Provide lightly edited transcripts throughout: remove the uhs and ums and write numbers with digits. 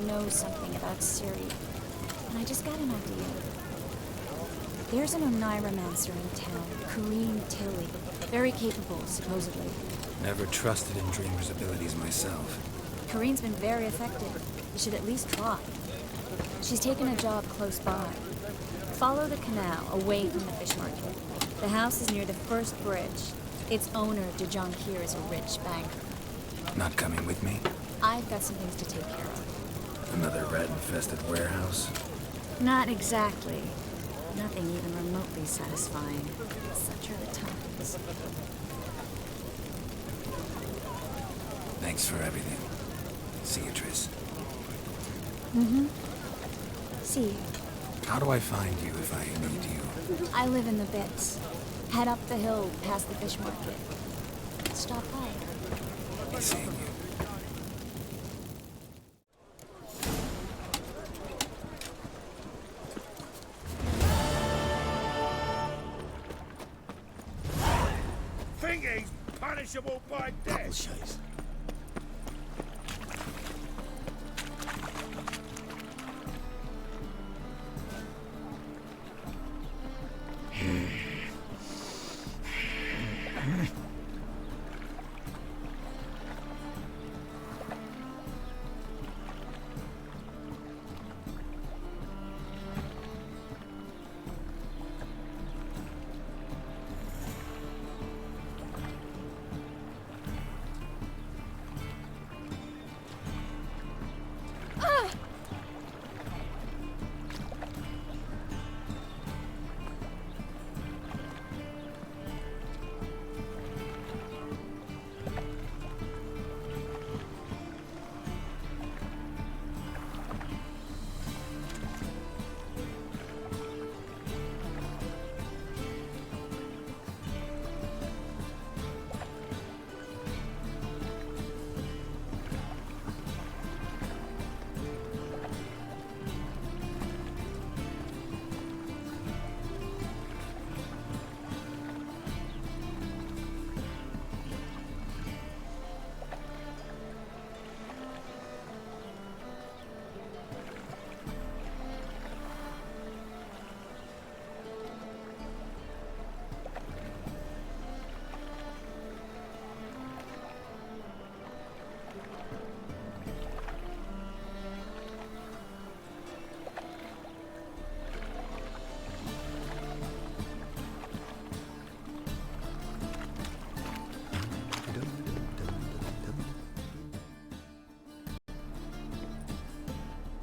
knows something about Ciri, and I just got an idea. There's an Oneiromancer in town, Corrine Tilly. Very capable, supposedly. Never trusted in Dreamer's abilities myself. Corrine's been very effective. You should at least try. She's taken a job close by. Follow the canal, away from the fish market. The house is near the first bridge. Its owner, Dejonkir, is a rich banker. Not coming with me? I've got some things to take care of. Another rat-infested warehouse? Not exactly. Nothing even remotely satisfying. Such are the times. Thanks for everything. See you, Triss. Mm-hmm. See you. How do I find you if I need you? I live in the Bits. Head up the hill past the fish market. Stop by. Be seeing you. Thingy's punishable by death.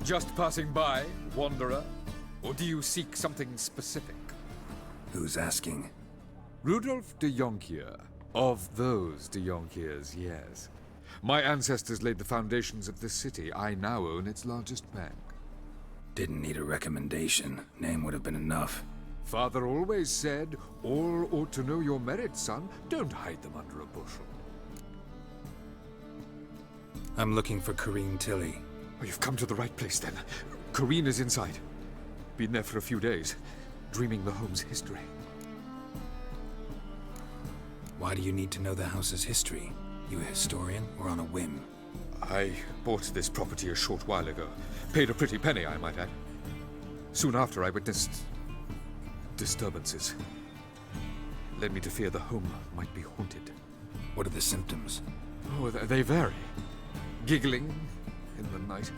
Just passing by, wanderer? Or do you seek something specific? Who's asking? Rudolf de Jonkier. Of those de Jonkiers, yes. My ancestors laid the foundations of this city. I now own its largest bank. Didn't need a recommendation. Name would have been enough. Father always said, all ought to know your merits, son. Don't hide them under a bushel. I'm looking for Corrine Tilly. Oh, you've come to the right place, then. Corrine is inside. Been there for a few days, dreaming the home's history. Why do you need to know the house's history? You a historian or on a whim? I bought this property a short while ago. Paid a pretty penny, I might add. Soon after, I witnessed disturbances. Led me to fear the home might be haunted. What are the symptoms? Oh, they vary. Giggling in the night,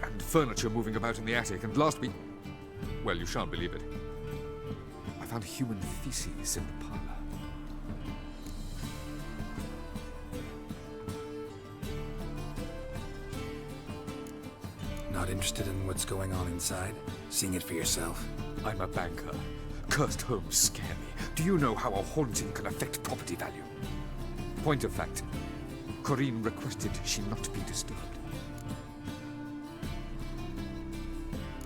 and furniture moving about in the attic, and last week, well, you shan't believe it, I found human feces in the parlor. Not interested in what's going on inside? Seeing it for yourself? I'm a banker. Cursed homes scare me. Do you know how a haunting can affect property value? Point of fact, Corrine requested she not be disturbed.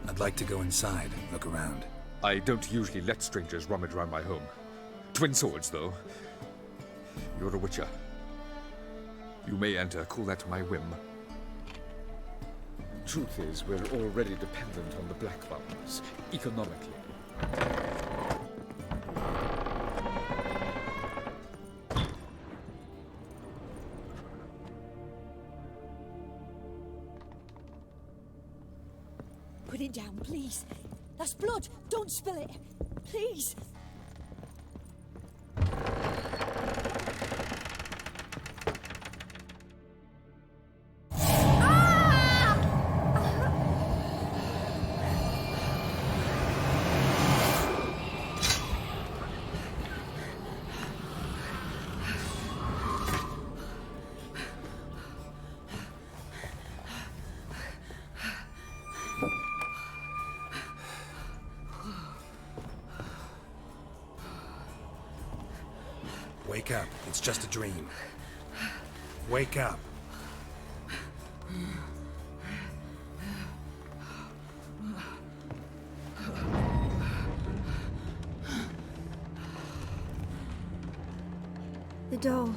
I'd like to go inside, look around. I don't usually let strangers rummage around my home. Twin swords, though. You're a witcher. You may enter, call that my whim. Truth is, we're already dependent on the Black Ones, economically. Put it down, please. That's blood. Don't spill it. Please. Wake up. It's just a dream. Wake up. The doll.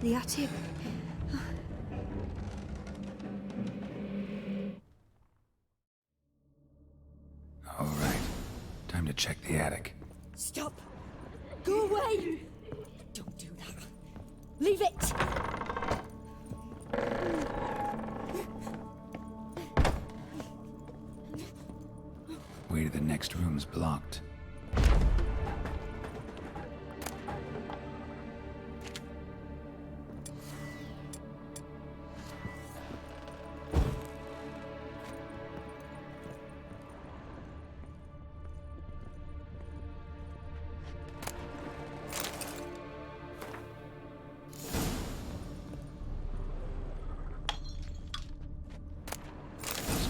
The attic. All right. Time to check the attic. Stop! Go away! Don't do that. Leave it! Way to the next room's blocked.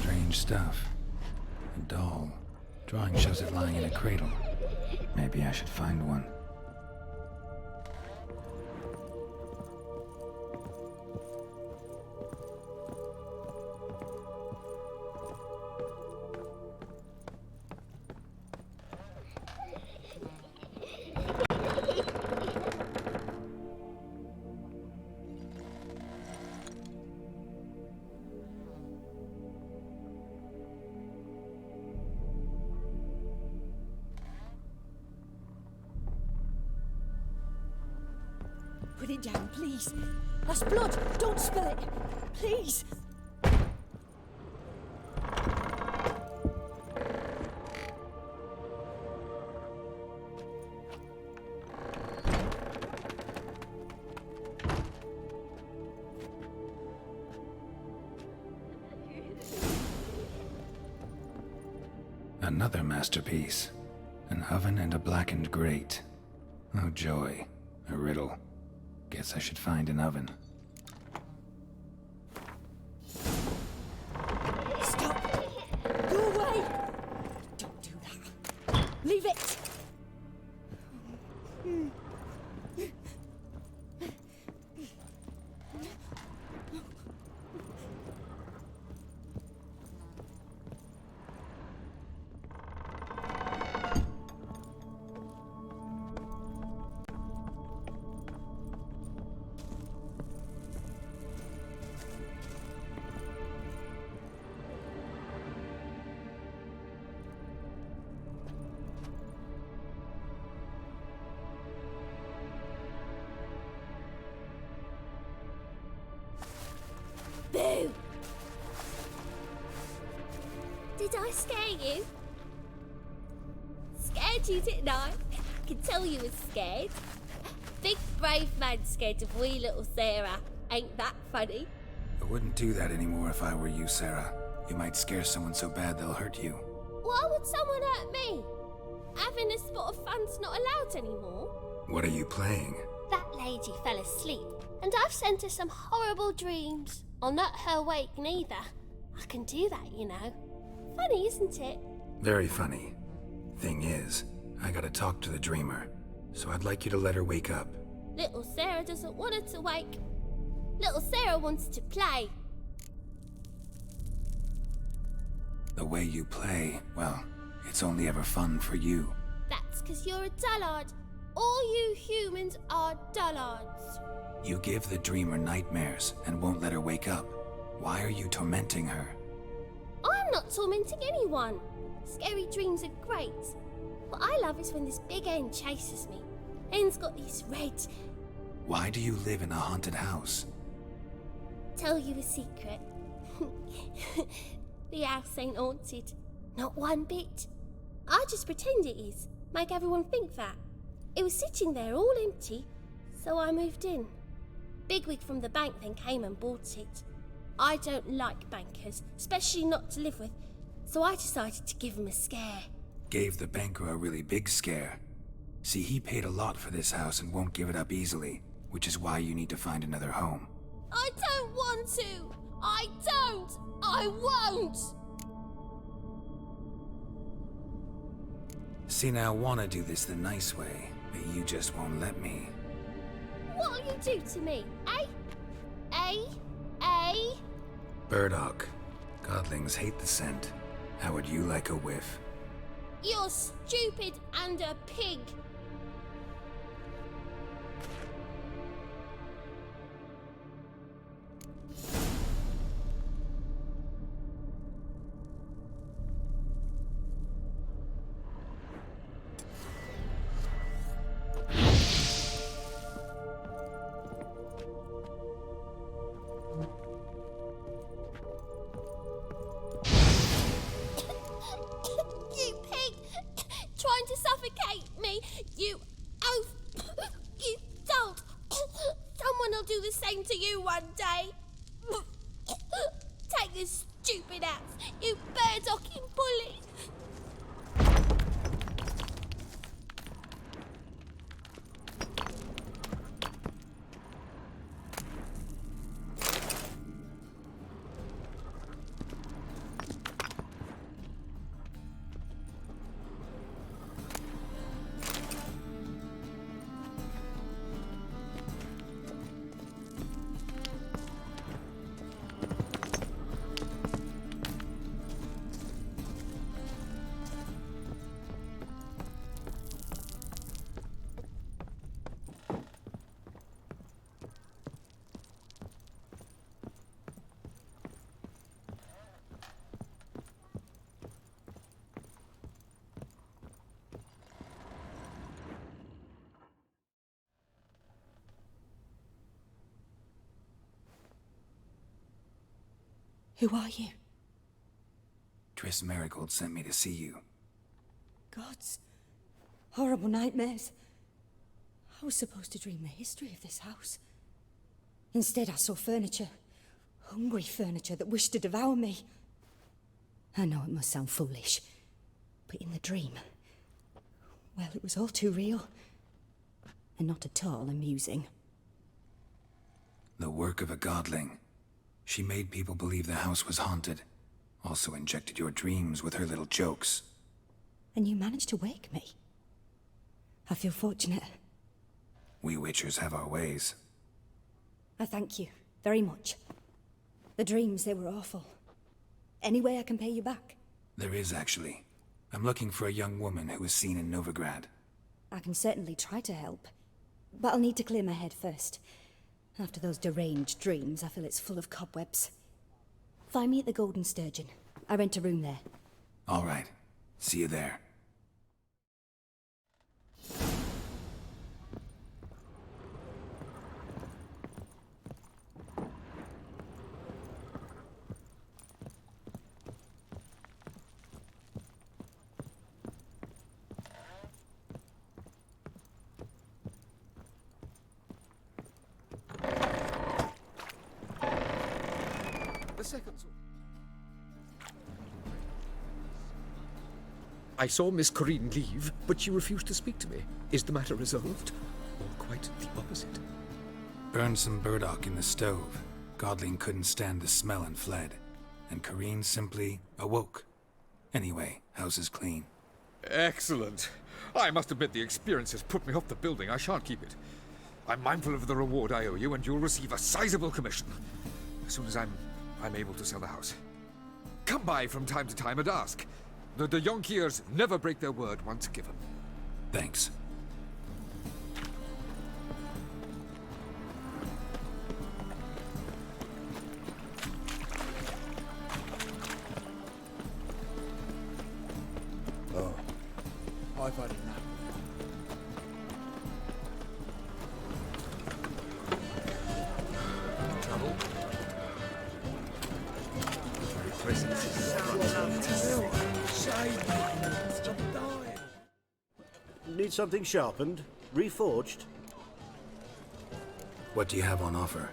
Strange stuff. A doll. Drawing shows it lying in a cradle. Maybe I should find one. Put it down, please. That's blood. Don't spill it. Please. Another masterpiece. An oven and a blackened grate. Oh joy. A riddle. Guess I should find an oven. Stop! Go away! Don't do that. Leave it! Boo! Did I scare you? Scared you, didn't I? I can tell you was scared. Big brave man scared of wee little Sarah. Ain't that funny? I wouldn't do that anymore if I were you, Sarah. You might scare someone so bad they'll hurt you. Why would someone hurt me? Having a spot of fun's not allowed anymore. What are you playing? That lady fell asleep, and I've sent her some horrible dreams. I'll not her awake neither. I can do that, you know. Funny, isn't it? Very funny. Thing is, I gotta talk to the dreamer, so I'd like you to let her wake up. Little Sarah doesn't want her to wake. Little Sarah wants to play. The way you play, well, it's only ever fun for you. That's 'cause you're a dullard. All you humans are dullards. You give the dreamer nightmares and won't let her wake up. Why are you tormenting her? I'm not tormenting anyone. Scary dreams are great. What I love is when this big end chases me. End's got these red... Why do you live in a haunted house? Tell you a secret. The house ain't haunted. Not one bit. I just pretend it is. Make everyone think that. It was sitting there all empty, so I moved in. Bigwig from the bank then came and bought it. I don't like bankers, especially not to live with, so I decided to give him a scare. Gave the banker a really big scare. See, he paid a lot for this house and won't give it up easily, which is why you need to find another home. I don't want to! I don't! I won't! See, now I want to do this the nice way, but you just won't let me. What'll you do to me, eh? Eh? Eh? Burdock. Godlings hate the scent. How would you like a whiff? You're stupid and a pig. You pig! Trying to suffocate me! You oaf! You dolt! Someone will do the same to you one day! Take this stupid axe, you bird-docking bully! Who are you? Triss Marigold sent me to see you. Gods. Horrible nightmares. I was supposed to dream the history of this house. Instead, I saw furniture. Hungry furniture that wished to devour me. I know it must sound foolish, but in the dream, well, it was all too real. And not at all amusing. The work of a godling. She made people believe the house was haunted. Also injected your dreams with her little jokes. And you managed to wake me. I feel fortunate. We Witchers have our ways. I thank you very much. The dreams, they were awful. Any way I can pay you back? There is, actually. I'm looking for a young woman who was seen in Novigrad. I can certainly try to help. But I'll need to clear my head first. After those deranged dreams, I feel it's full of cobwebs. Find me at the Golden Sturgeon. I rent a room there. All right. See you there. I saw Miss Corinne leave, but she refused to speak to me. Is the matter resolved? Or quite the opposite? Burned some burdock in the stove. Godling couldn't stand the smell and fled. And Corinne simply awoke. Anyway, house is clean. Excellent. I must admit the experience has put me off the building. I shan't keep it. I'm mindful of the reward I owe you, and you'll receive a sizable commission. As soon as I'm able to sell the house. Come by from time to time and ask. The de Jonkiers never break their word once given. Thanks. Oh. I've had enough. Trouble? Very present. Need something sharpened? Reforged? What do you have on offer?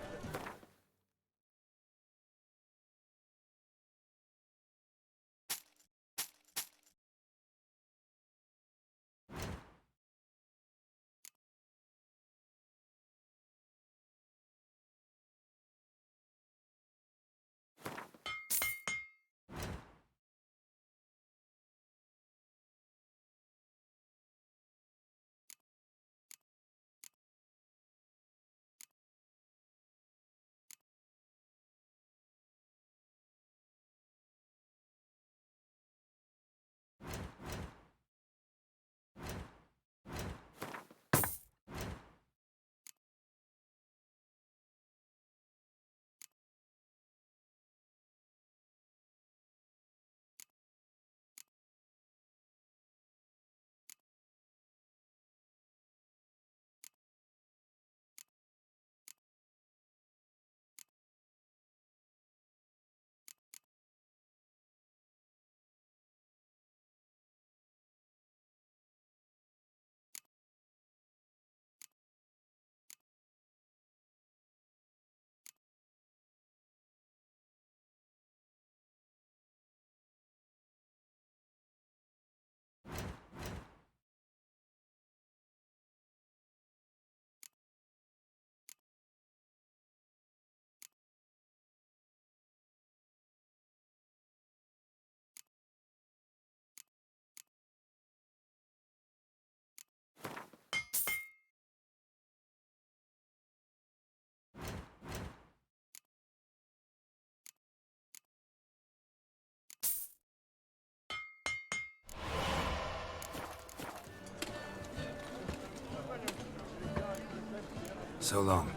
So long.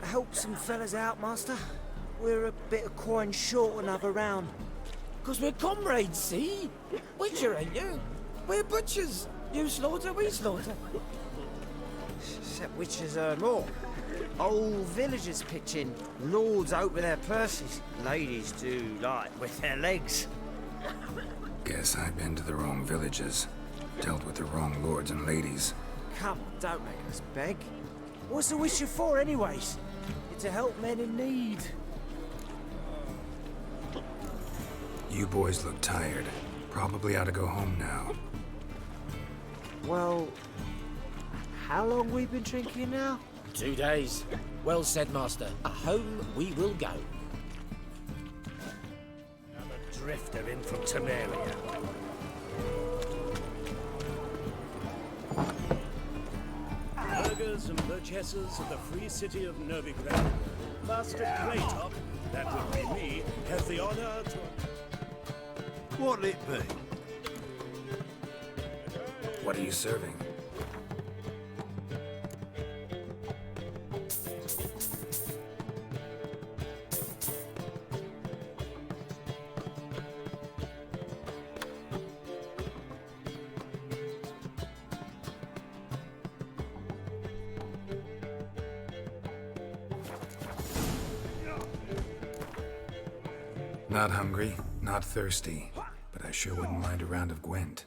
Help some fellas out, master. We're a bit of coin short another round. 'Cause we're comrades, see? Witcher, ain't you? We're butchers. You slaughter, we slaughter. Except witches earn more. Old villagers pitch in. Lords out with their purses. Ladies do like with their legs. Guess I've been to the wrong villages. Dealt with the wrong lords and ladies. Come on, don't make us beg. What's a witcher for, anyways? It's to help men in need. You boys look tired. Probably ought to go home now. Well, how long we been drinking now? 2 days. Well said, master. Home we will go. Another drifter in from Temeria. Burghers and purchasers of the free city of Novigrad. Master Greytop, that would be me, has the honor to... What'll it be? What are you serving? Not hungry, not thirsty, but I sure wouldn't mind a round of Gwent.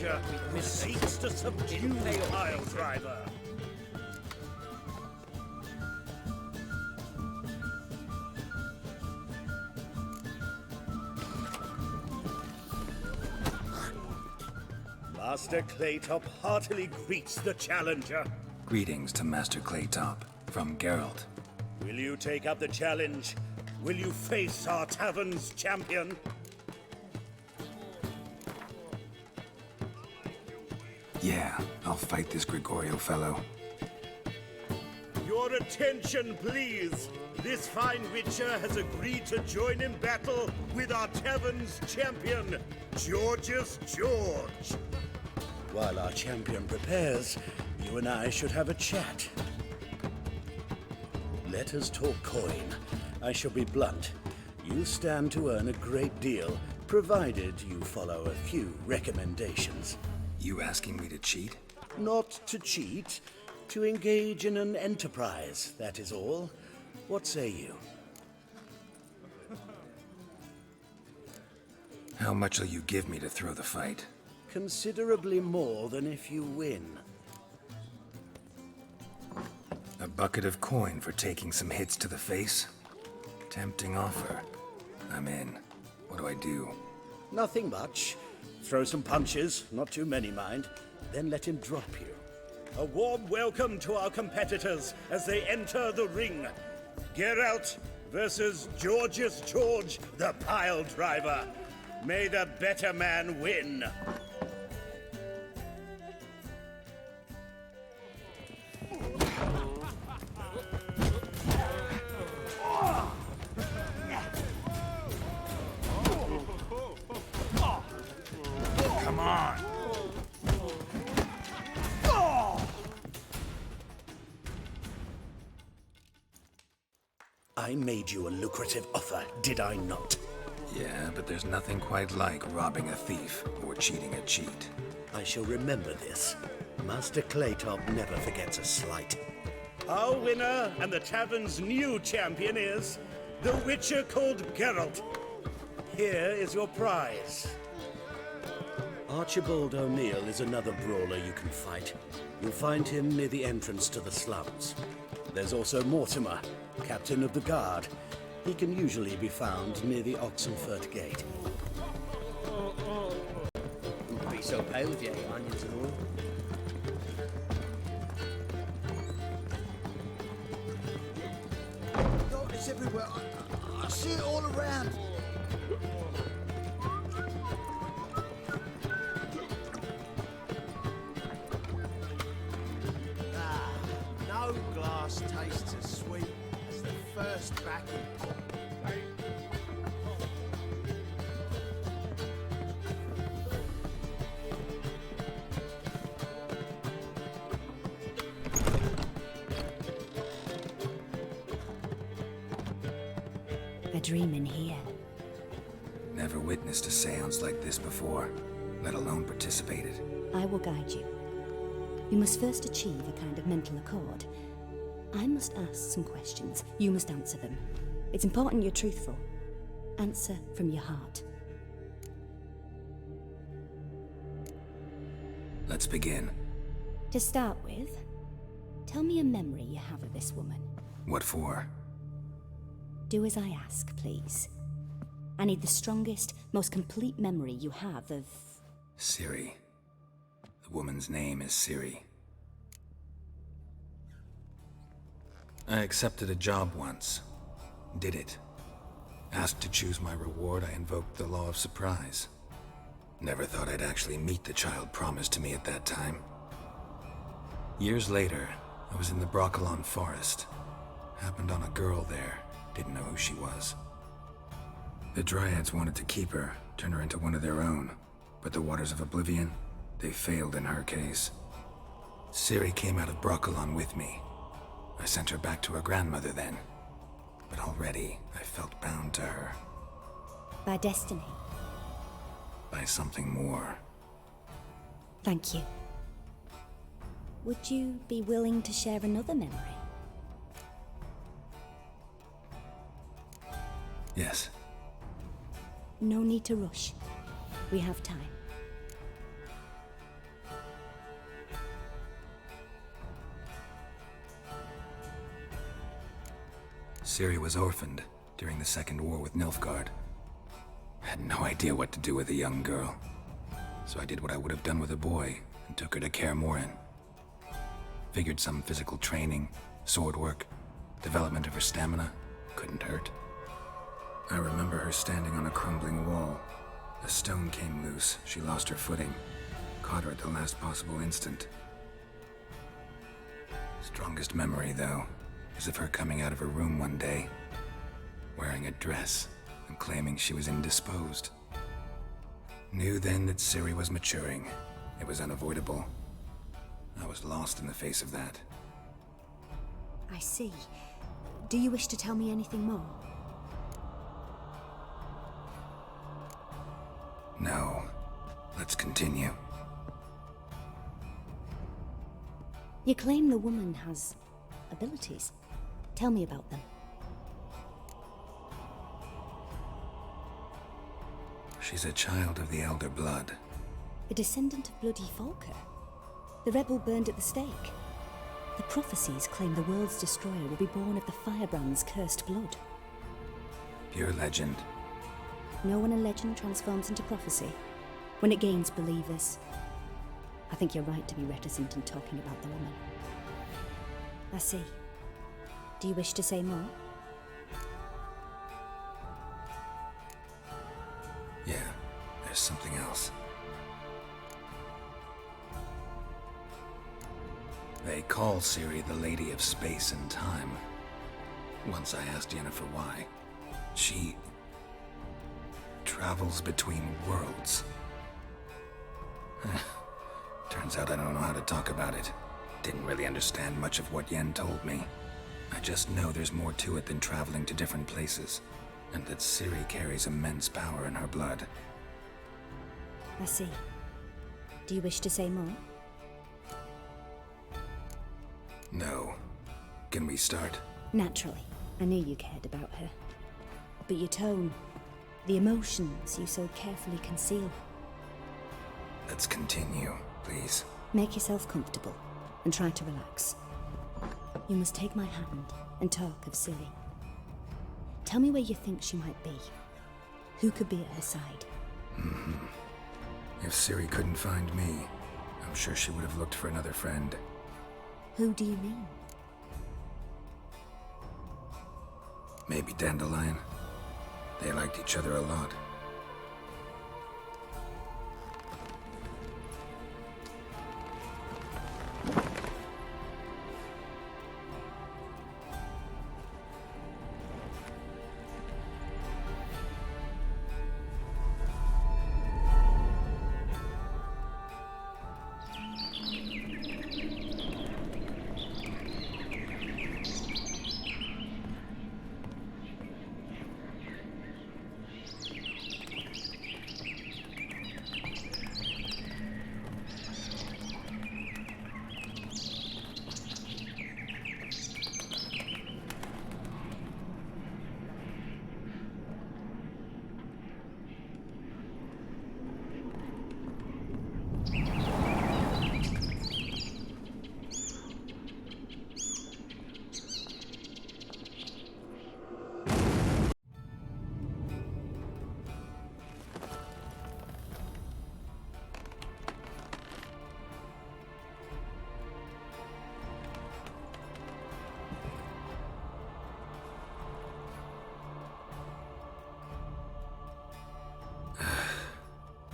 Witcher who seeks to subdue the pile driver. Master Claytop heartily greets the challenger. Greetings to Master Claytop from Geralt. Will you take up the challenge? Will you face our tavern's champion? Yeah, I'll fight this Gregorio fellow. Your attention, please. This fine Witcher has agreed to join in battle with our tavern's champion, George's George. While our champion prepares, you and I should have a chat. Let us talk coin. I shall be blunt. You stand to earn a great deal, provided you follow a few recommendations. You asking me to cheat? Not to cheat, to engage in an enterprise, that is all. What say you? How much will you give me to throw the fight? Considerably more than if you win. A bucket of coin for taking some hits to the face? Tempting offer. I'm in. What do I do? Nothing much. Throw some punches, not too many, mind, then let him drop you. A warm welcome to our competitors as they enter the ring. Geralt versus George's George, the pile driver. May the better man win. Come on! I made you a lucrative offer, did I not? Yeah, but there's nothing quite like robbing a thief or cheating a cheat. I shall remember this. Master Claytop never forgets a slight. Our winner and the tavern's new champion is the Witcher called Geralt. Here is your prize. Archibald O'Neill is another brawler you can fight. You'll find him near the entrance to the slums. There's also Mortimer, captain of the guard. He can usually be found near the Oxenfurt Gate. Wouldn't be so pale with your onions and all. It's everywhere. I see it all around. No glass tastes as sweet as the first backing. A dream in here. Never witnessed a seance like this before, let alone participated. I will guide you. You must first achieve a kind of mental accord. I must ask some questions. You must answer them. It's important you're truthful. Answer from your heart. Let's begin. To start with, tell me a memory you have of this woman. What for? Do as I ask, please. I need the strongest, most complete memory you have of... Ciri. The woman's name is Ciri. I accepted a job once. Did it. Asked to choose my reward, I invoked the law of surprise. Never thought I'd actually meet the child promised to me at that time. Years later, I was in the Broccolon forest. Happened on a girl there. Didn't know who she was. The Dryads wanted to keep her, turn her into one of their own. But the Waters of Oblivion, they failed in her case. Ciri came out of Broccolon with me. I sent her back to her grandmother then. But already, I felt bound to her. By destiny. By something more. Thank you. Would you be willing to share another memory? Yes. No need to rush. We have time. Ciri was orphaned during the Second War with Nilfgaard. I had no idea what to do with a young girl, so I did what I would have done with a boy and took her to Kaer Morhen. Figured some physical training, sword work, development of her stamina couldn't hurt. I remember her standing on a crumbling wall. A stone came loose, she lost her footing, caught her at the last possible instant. Strongest memory, though, is of her coming out of her room one day, wearing a dress and claiming she was indisposed. Knew then that Ciri was maturing. It was unavoidable. I was lost in the face of that. I see. Do you wish to tell me anything more? No. Let's continue. You claim the woman has abilities. Tell me about them. She's a child of the Elder Blood. A descendant of bloody Falker. The rebel burned at the stake. The prophecies claim the world's destroyer will be born of the Firebrand's cursed blood. Pure legend. Know when a legend transforms into prophecy? When it gains believers. I think you're right to be reticent in talking about the woman. I see. Do you wish to say more? Yeah, there's something else. They call Ciri the Lady of Space and Time. Once I asked Yennefer why. She travels between worlds. Turns out I don't know how to talk about it. Didn't really understand much of what Yen told me. I just know there's more to it than traveling to different places, and that Ciri carries immense power in her blood. I see. Do you wish to say more? No. Can we start? Naturally. I knew you cared about her. But your tone, the emotions you so carefully conceal. Let's continue, please. Make yourself comfortable and try to relax. You must take my hand and talk of Ciri. Tell me where you think she might be. Who could be at her side? If Ciri couldn't find me, I'm sure she would have looked for another friend. Who do you mean? Maybe Dandelion. They liked each other a lot.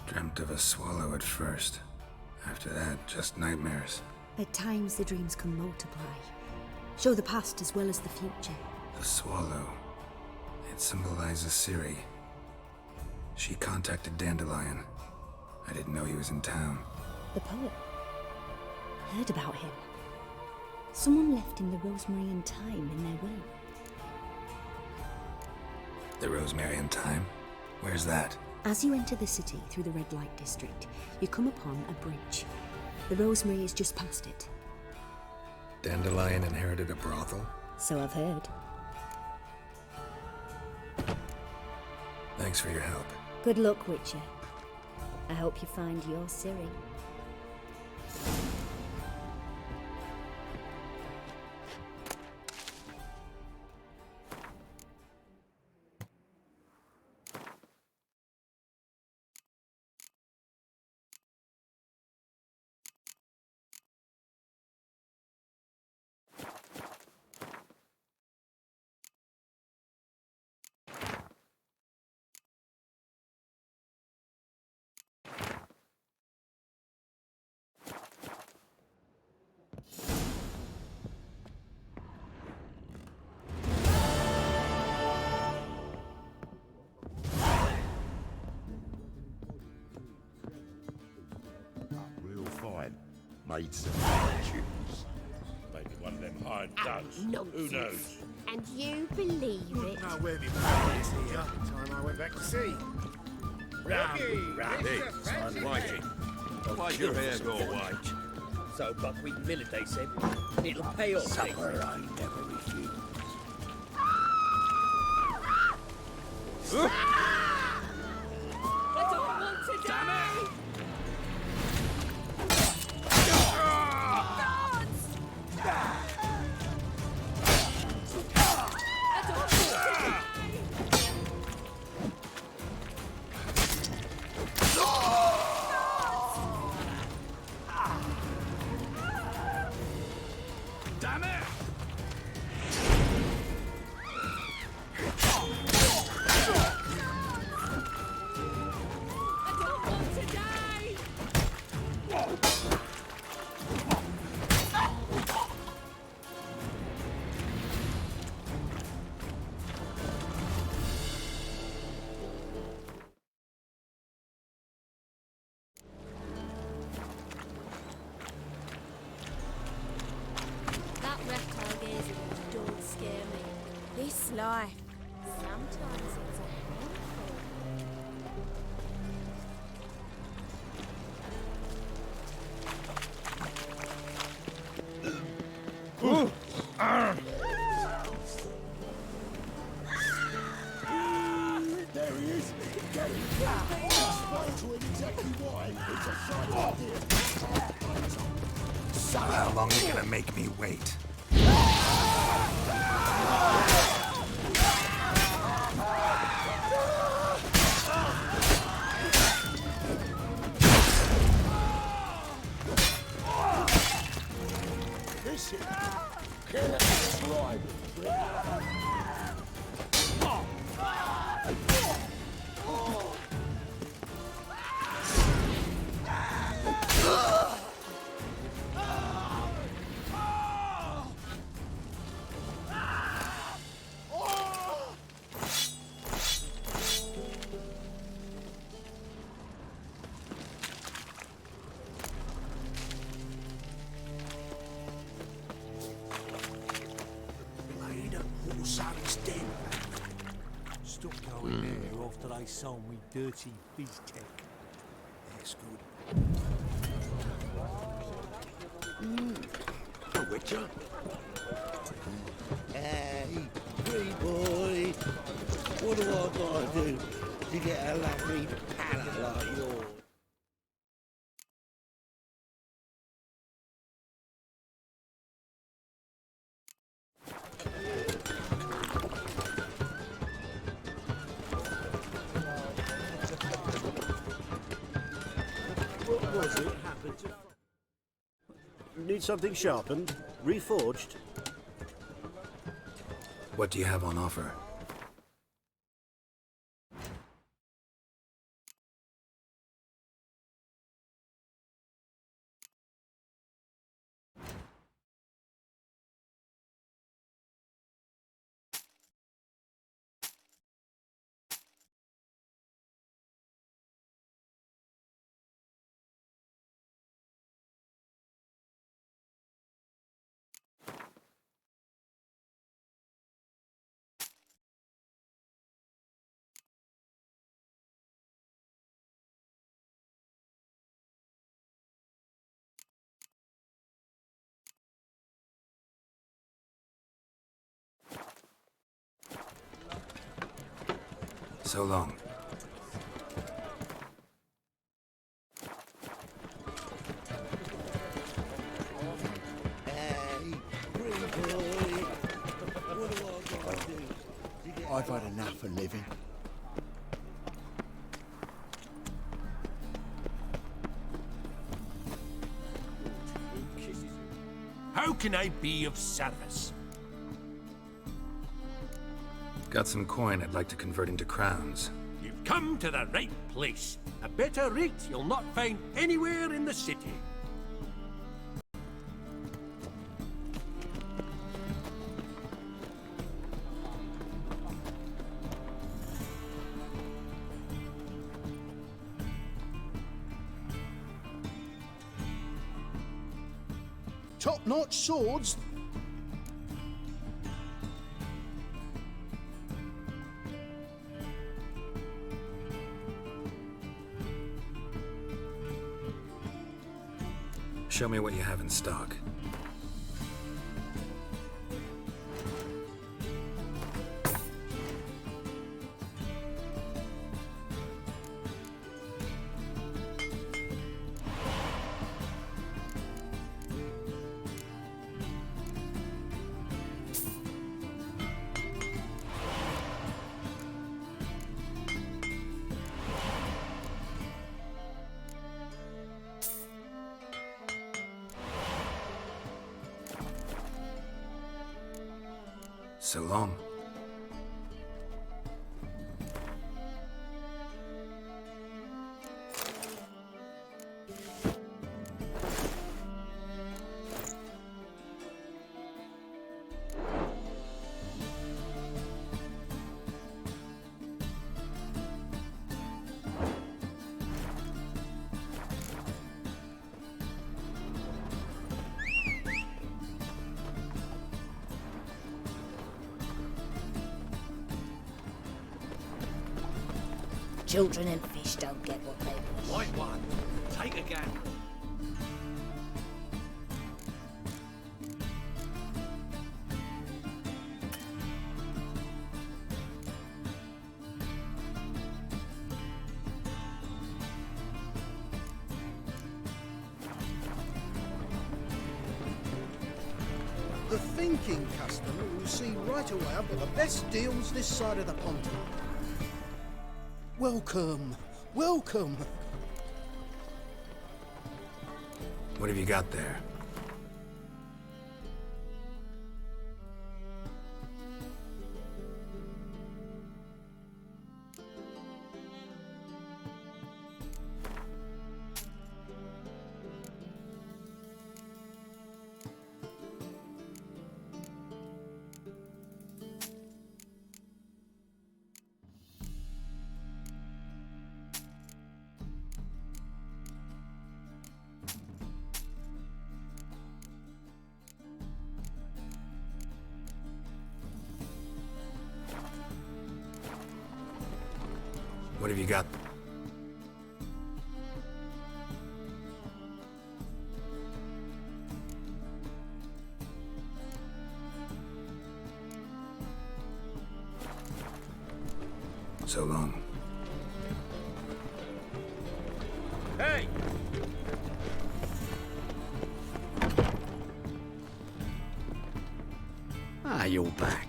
Dreamt of a swallow at first. After that, just nightmares. At times the dreams can multiply. Show the past as well as the future. The swallow. It symbolizes Ciri. She contacted Dandelion. I didn't know he was in town. The poet. Heard about him. Someone left him the rosemary and thyme in their will. The Rosemary and Thyme? Where's that? As you enter the city through the red light district, you come upon a bridge. The rosemary is just past it. Dandelion inherited a brothel? So I've heard. Thanks for your help. Good luck, Witcher. I hope you find your Ciri. made some fortunes. Maybe one of them hired guns. Who Nonsense. knows? And you believe it? No, where my family is here. Time I went back to sea. Hey, I'm waiting. Why'd your hair go white? So buckwheat millet, they said. It'll pay off. Supper I never refuse. I don't want to die! This life, sometimes it's a handful. There he is. Get him. Explain to him exactly why. It's a fine idea. So how long are you gonna make me wait? This is Geralt right. Toussaint's dead. Stop going there after they sold me dirty biz tech. That's good. A witcher? Hey, free boy. What do I gotta do to get a lovely palate like yours? What was it? Need something sharpened? Reforged? What do you have on offer? So long. Hey, free boy. What do I gotta do to get I've had enough of living. How can I be of service? Got some coin I'd like to convert into crowns. You've come to the right place. A better rate you'll not find anywhere in the city. top-notch swords. Show me what you have in stock. So long. Children and fish don't get what they wish. White one, take a gander. The thinking customer will see right away I've got the best deals this side of the pond. Welcome, welcome. What have you got there? What have you got? So long. Hey! Ah, you're back.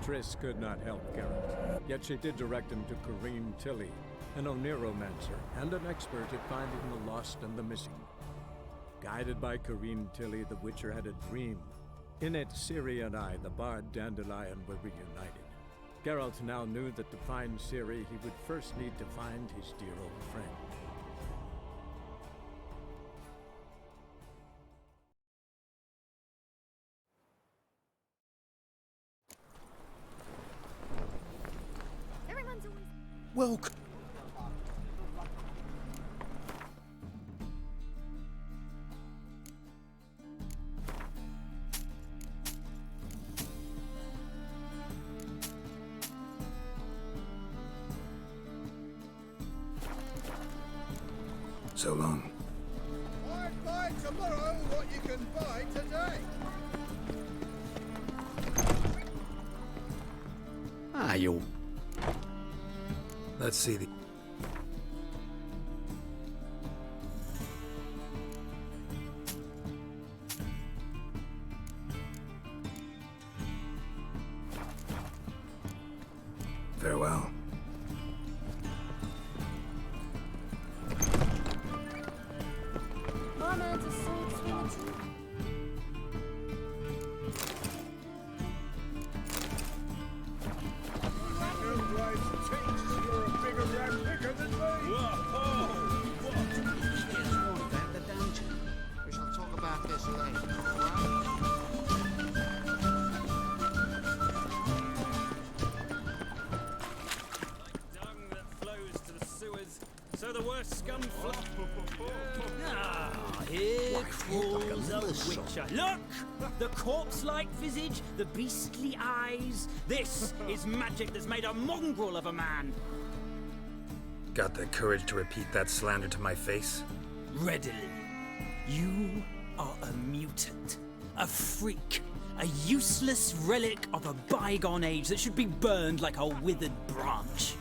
Triss could not help Geralt, yet she did direct him to Corrine Tilly, an Oniromancer and an expert at finding the lost and the missing. Guided by Corrine Tilly, the Witcher had a dream. In it, Ciri and I, the bard Dandelion, were reunited. Geralt now knew that to find Ciri, he would first need to find his dear old friend. Welcome. So long. I'd buy tomorrow what you can buy today. Ah, you're... Let's see the... Farewell. man's a sword swinger too. You're a bigger rat picker than me. Here's one about the dungeon. We shall talk about this later, all right? Dung that flows to the sewers, so the worst scum flow. Ah, here crawls a witcher. Look! The corpse-like visage, the beastly eyes. This is magic that's made a mongrel of a man. Got the courage to repeat that slander to my face? Readily. You are a mutant, a freak, a useless relic of a bygone age that should be burned like a withered branch.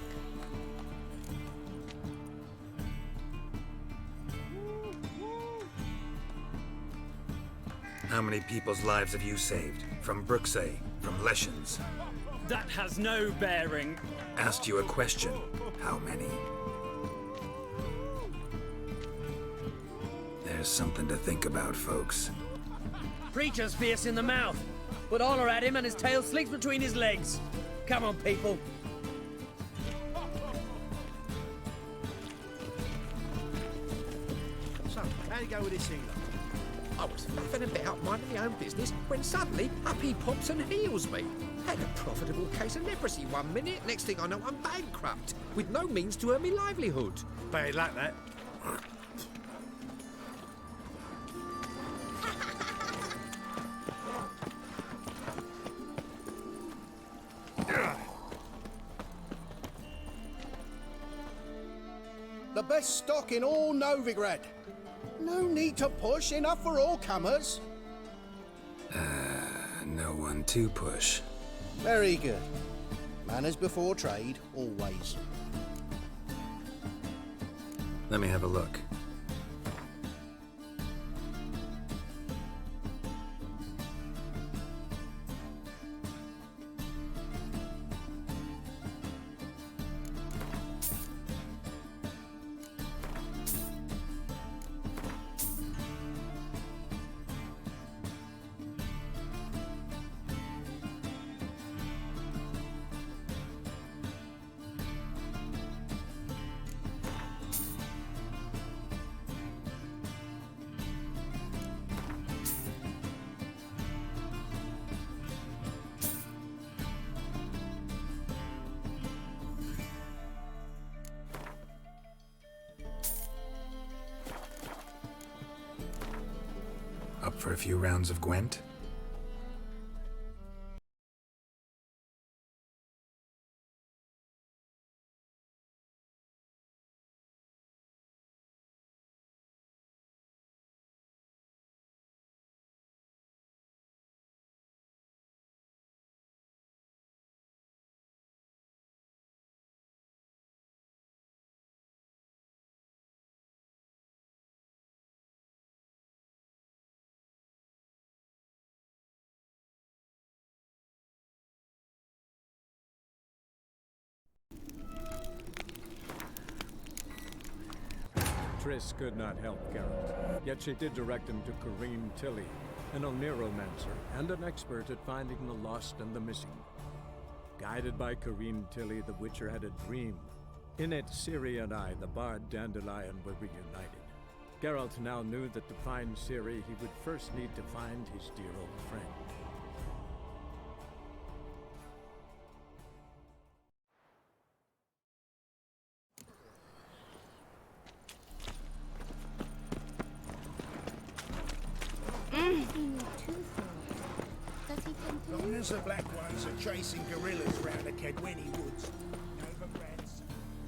How many people's lives have you saved? From Bruxay, from Leshens? That has no bearing. Asked you a question. How many? There's something to think about, folks. Preacher's fierce in the mouth, but holler at him and his tail slinks between his legs. Come on, people. So, how'd it go with this healer? I was faffing about minding my own business when suddenly up he pops and heals me. Had a profitable case of leprosy 1 minute, next thing I know I'm bankrupt, with no means to earn me livelihood. Bad luck, that. The best stock in all Novigrad. No need to push, enough for all comers. No one to push. Very good. Manners before trade, always. Let me have a look. Up for a few rounds of Gwent? Triss could not help Geralt, yet she did direct him to Kareem Tilly, an Oneiromancer and an expert at finding the lost and the missing. Guided by Kareem Tilly, the Witcher had a dream. In it, Ciri and I, the bard Dandelion, were reunited. Geralt now knew that to find Ciri, he would first need to find his dear old friend. Long as the black ones are chasing gorillas round the Kedweni woods.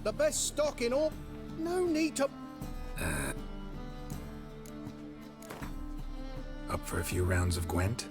The best stock in all. No need to. Up for a few rounds of Gwent?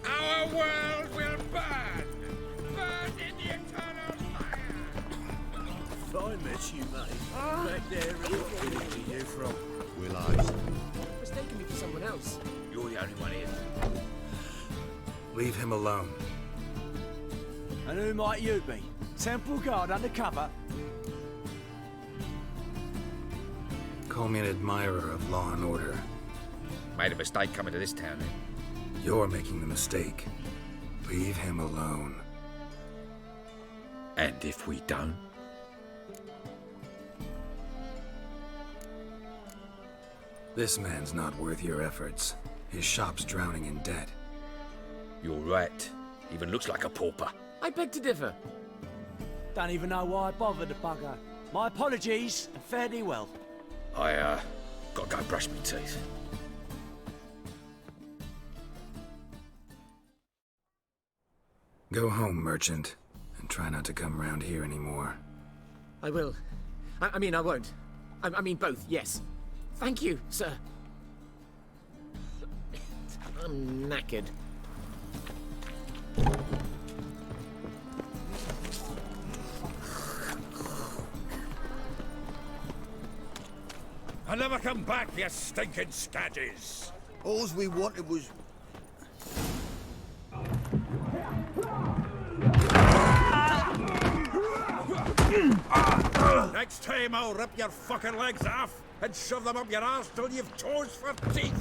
Our world will burn! Burn in the eternal fire! Fine mess you made. Back there, where are you from? Will I? Mistaken me for someone else. You're the only one here. Leave him alone. And who might you be? Temple Guard undercover? Call me an admirer of law and order. Made a mistake coming to this town, then. You're making the mistake. Leave him alone. And if we don't? This man's not worth your efforts. His shop's drowning in debt. You're right. Even looks like a pauper. I beg to differ. Don't even know why I bothered the bugger. My apologies, and fare thee well. I, gotta go brush my teeth. Go home, merchant, and try not to come round here anymore. I will. I mean, I won't. I mean, both, yes. Thank you, sir. I'm knackered. I'll never come back, you stinking scadges! All's we wanted was... Next time I'll rip your fucking legs off and shove them up your arse till you've toes for teeth!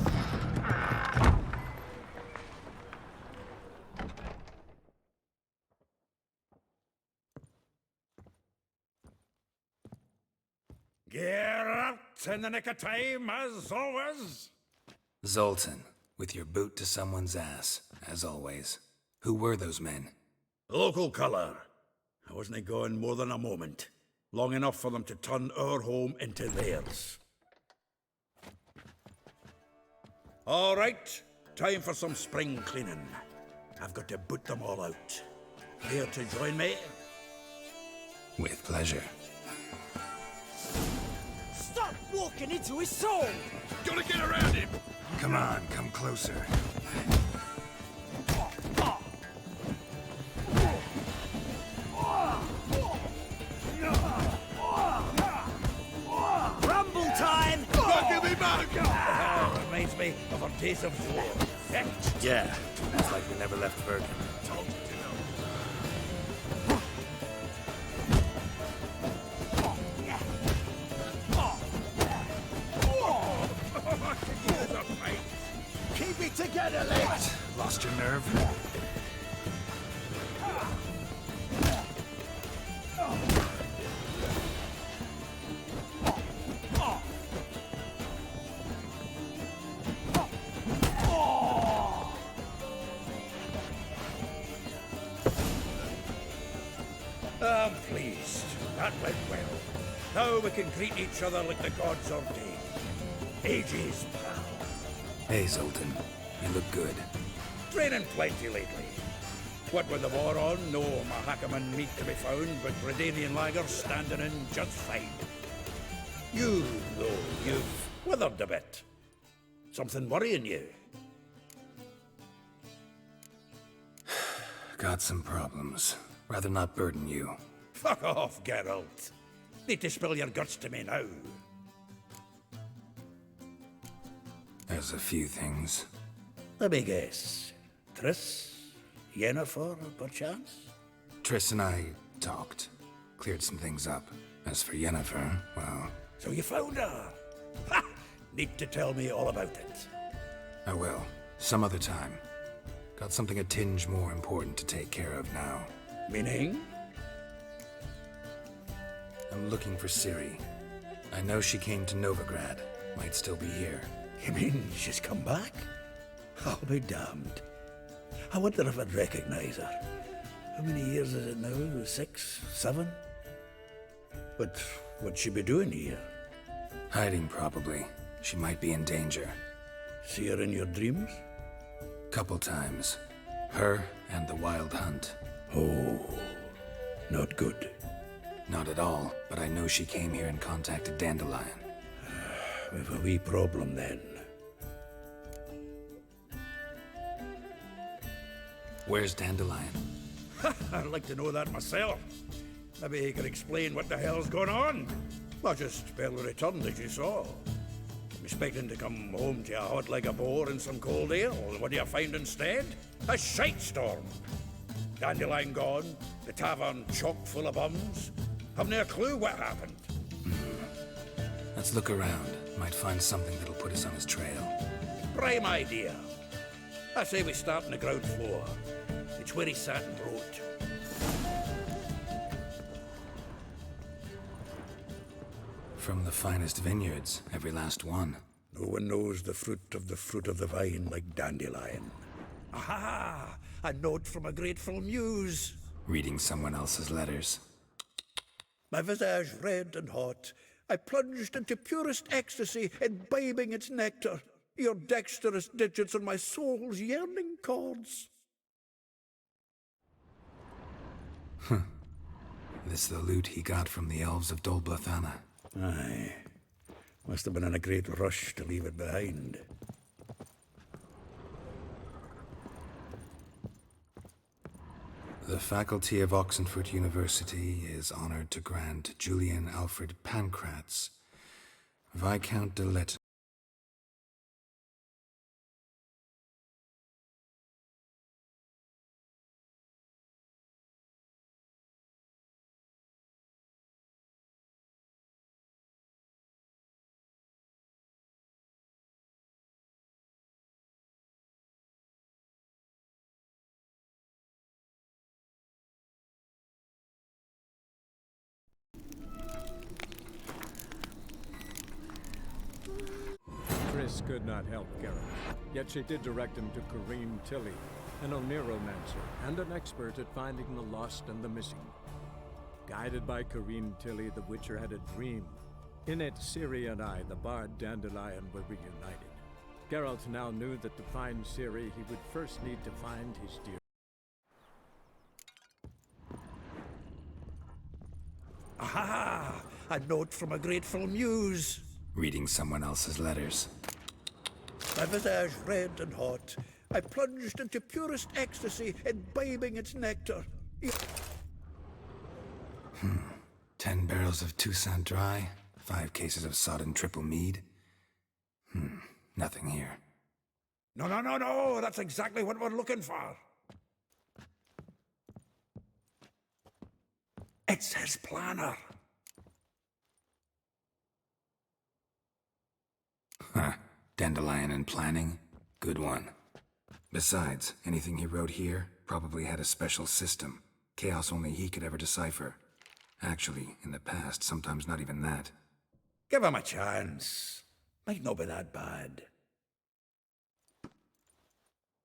Geralt in the nick of time, as always. Zoltan, with your boot to someone's ass, as always. Who were those men? Local colour. I wasn't going more than a moment. Long enough for them to turn our home into theirs. All right, time for some spring cleaning. I've got to boot them all out. Here to join me? With pleasure. Stop walking into his soul! Gotta get around him! Come on, come closer. Rumble time! Don't give me back! Reminds me of our days of war. Yeah, it's like we never left Bergen. Keep it together, lads! Lost your nerve? I'm pleased. That went well. Now we can greet each other like the gods ordained. Ages, pal. Hey, Zoltan. You look good. Training plenty lately. What with the war on, no Mahakaman meat to be found, but Redanian lagers standing in just fine. You, though, you've withered a bit. Something worrying you? Got some problems. Rather not burden you. Fuck off, Geralt. Need to spill your guts to me now. There's a few things. Let me guess. Triss? Yennefer, perchance? Triss and I talked. Cleared some things up. As for Yennefer, well... So you found her? Ha! Need to tell me all about it. I will. Some other time. Got something a tinge more important to take care of now. Meaning? I'm looking for Ciri. I know she came to Novigrad. Might still be here. You mean she's come back? I'll be damned. I wonder if I'd recognise her. How many years is it now? 6, 7? But what'd she be doing here? Hiding, probably. She might be in danger. See her in your dreams? Couple times. Her and the Wild Hunt. Oh, not good. Not at all, but I know she came here and contacted Dandelion. We've a wee problem then. Where's Dandelion? I'd like to know that myself. Maybe he could explain what the hell's going on. I just barely returned, as you saw. I'm expecting to come home to you hot like a boar and some cold ale. What do you find instead? A shite storm. Dandelion gone, the tavern chock full of bums. Haven't a clue what happened. Let's look around. Might find something that'll put us on his trail. Prime idea. I say we start on the ground floor. It's where he sat and wrote. From the finest vineyards, every last one. No one knows the fruit of the vine like Dandelion. Aha! A note from a grateful muse. Reading someone else's letters. My visage red and hot, I plunged into purest ecstasy, imbibing its nectar. Your dexterous digits on my soul's yearning chords. This the loot he got from the elves of Dol Blathanna. Aye. Must have been in a great rush to leave it behind. The faculty of Oxenford University is honored to grant Julian Alfred Pancratz, Viscount de Letton. Triss could not help Geralt, yet she did direct him to Corrine Tilly, an Oniromancer and an expert at finding the lost and the missing. Guided by Corrine Tilly, the Witcher had a dream. In it, Ciri and I, the bard Dandelion, were reunited. Geralt now knew that to find Ciri, he would first need to find his dear. Aha! A note from a grateful muse. Reading someone else's letters. My visage red and hot, I plunged into purest ecstasy, imbibing its nectar. 10 barrels of Toussaint dry, 5 cases of sodden triple mead. Nothing here. No, that's exactly what we're looking for. It's his planner. Dandelion and planning? Good one. Besides, anything he wrote here probably had a special system. Chaos only he could ever decipher. Actually, in the past, sometimes not even that. Give him a chance. Might not be that bad.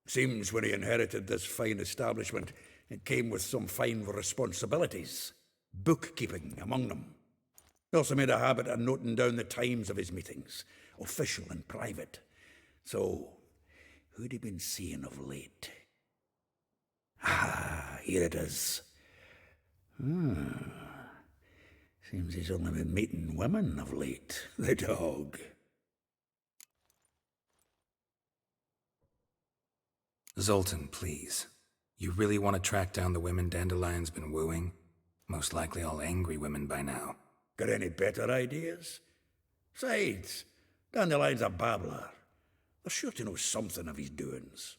Seems when he inherited this fine establishment, it came with some fine responsibilities. Bookkeeping among them. He also made a habit of noting down the times of his meetings, official and private. So, who'd he been seeing of late? Ah, here it is. Seems he's only been meeting women of late, the dog. Zoltan, please. You really want to track down the women Dandelion's been wooing? Most likely all angry women by now. Got any better ideas? Besides, Dandelion's a babbler. They're sure to know something of his doings.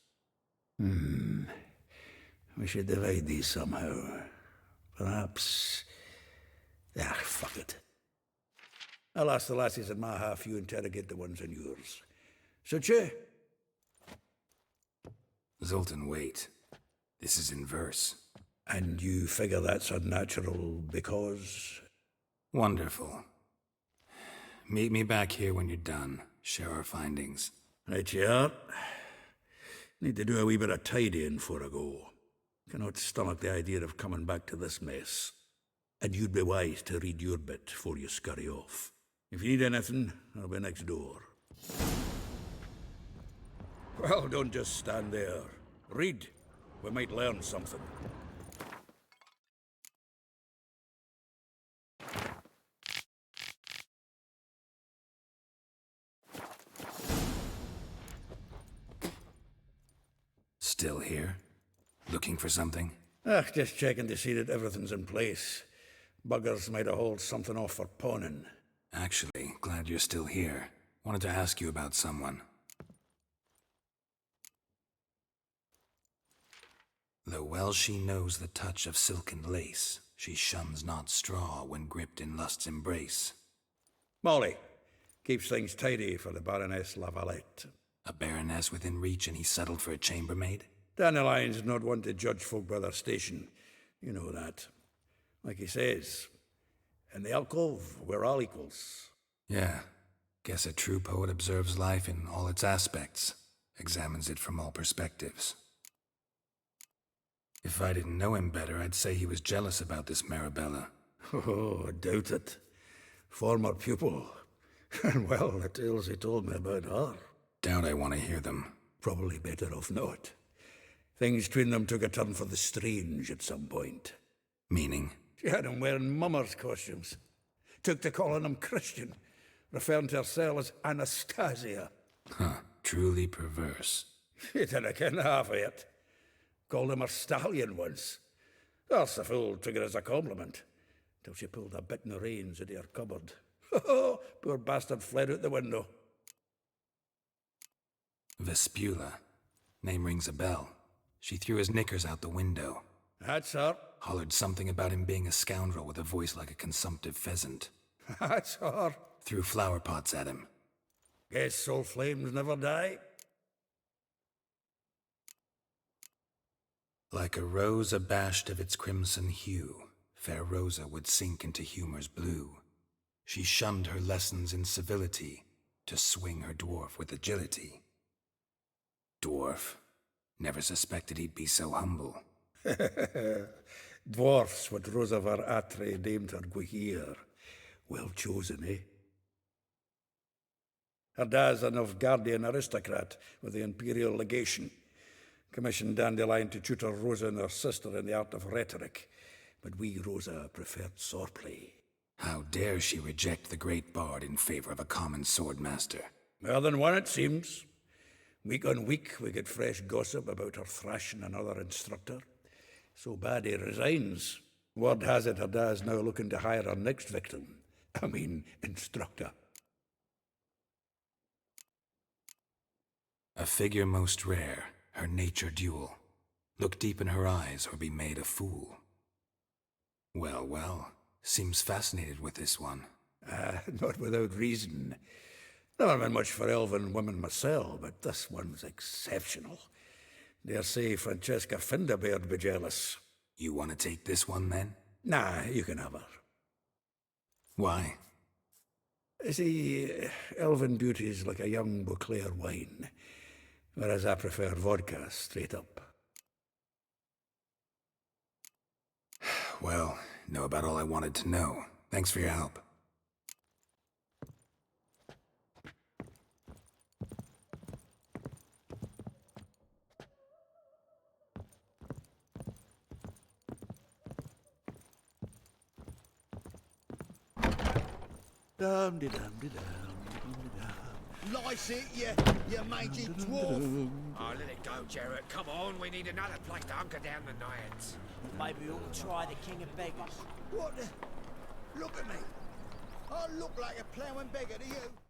We should divide these somehow. Perhaps... fuck it. I'll ask the lassies in my half, you interrogate the ones in yours. Suit you? Zoltan, wait. This is in verse. And you figure that's unnatural because... Wonderful. Meet me back here when you're done. Share our findings. Right you are. Need to do a wee bit of tidying for I go. Cannot stomach the idea of coming back to this mess. And you'd be wise to read your bit before you scurry off. If you need anything, I'll be next door. Well, don't just stand there. Read. We might learn something. Still here? Looking for something? Just checking to see that everything's in place. Buggers might have hauled something off for pawning. Actually, glad you're still here. Wanted to ask you about someone. Though well she knows the touch of silken lace, she shuns not straw when gripped in lust's embrace. Molly, keeps things tidy for the Baroness Lavalette. A baroness within reach and he settled for a chambermaid? Dandelion's not one to judge folk by their station. You know that. Like he says, in the alcove, we're all equals. Yeah. Guess a true poet observes life in all its aspects, examines it from all perspectives. If I didn't know him better, I'd say he was jealous about this Marabella. Oh, I doubt it. Former pupil. And well, the tales he told me about her. Doubt I want to hear them. Probably better off not. Things between them took a turn for the strange at some point. Meaning? She had him wearing mummers' costumes. Took to calling him Christian, referring to herself as Anastasia. Huh, truly perverse. She didn't ken half of it. Called him her stallion once. That's the fool took it as a compliment, till she pulled a bit in the reins into her cupboard. Oh, poor bastard fled out the window. Vespula. Name rings a bell. She threw his knickers out the window. That's her. Hollered something about him being a scoundrel with a voice like a consumptive pheasant. That's her. Threw flower pots at him. Guess soul flames never die. Like a rose abashed of its crimson hue, fair Rosa would sink into humor's blue. She shunned her lessons in civility, to swing her dwarf with agility. Dwarf. Never suspected he'd be so humble. Dwarfs, what Rosa var Atre named her Guihir. Well chosen, eh? Her dad's a Novgardian aristocrat with the Imperial Legation. Commissioned Dandelion to tutor Rosa and her sister in the art of rhetoric. But we, Rosa, preferred swordplay. How dare she reject the great bard in favor of a common swordmaster? More than one, it seems. Week on week, we get fresh gossip about her thrashing another instructor. So bad he resigns. Word has it her dad's now looking to hire her next victim. Instructor. A figure most rare, her nature dual. Look deep in her eyes or be made a fool. Well, well, seems fascinated with this one. Not without reason. Never been much for elven women myself, but this one's exceptional. Dare say Francesca Finderbeard be jealous. You want to take this one, then? Nah, you can have her. Why? See, elven beauty's like a young Beauclair wine, whereas I prefer vodka straight up. Well, know about all I wanted to know. Thanks for your help. Lice it, you mangy dwarf. Oh, let it go, Geralt. Come on, we need another place to hunker down the night. Maybe we ought to try the King of Beggars. What the? Look at me. I look like a ploughing beggar to you.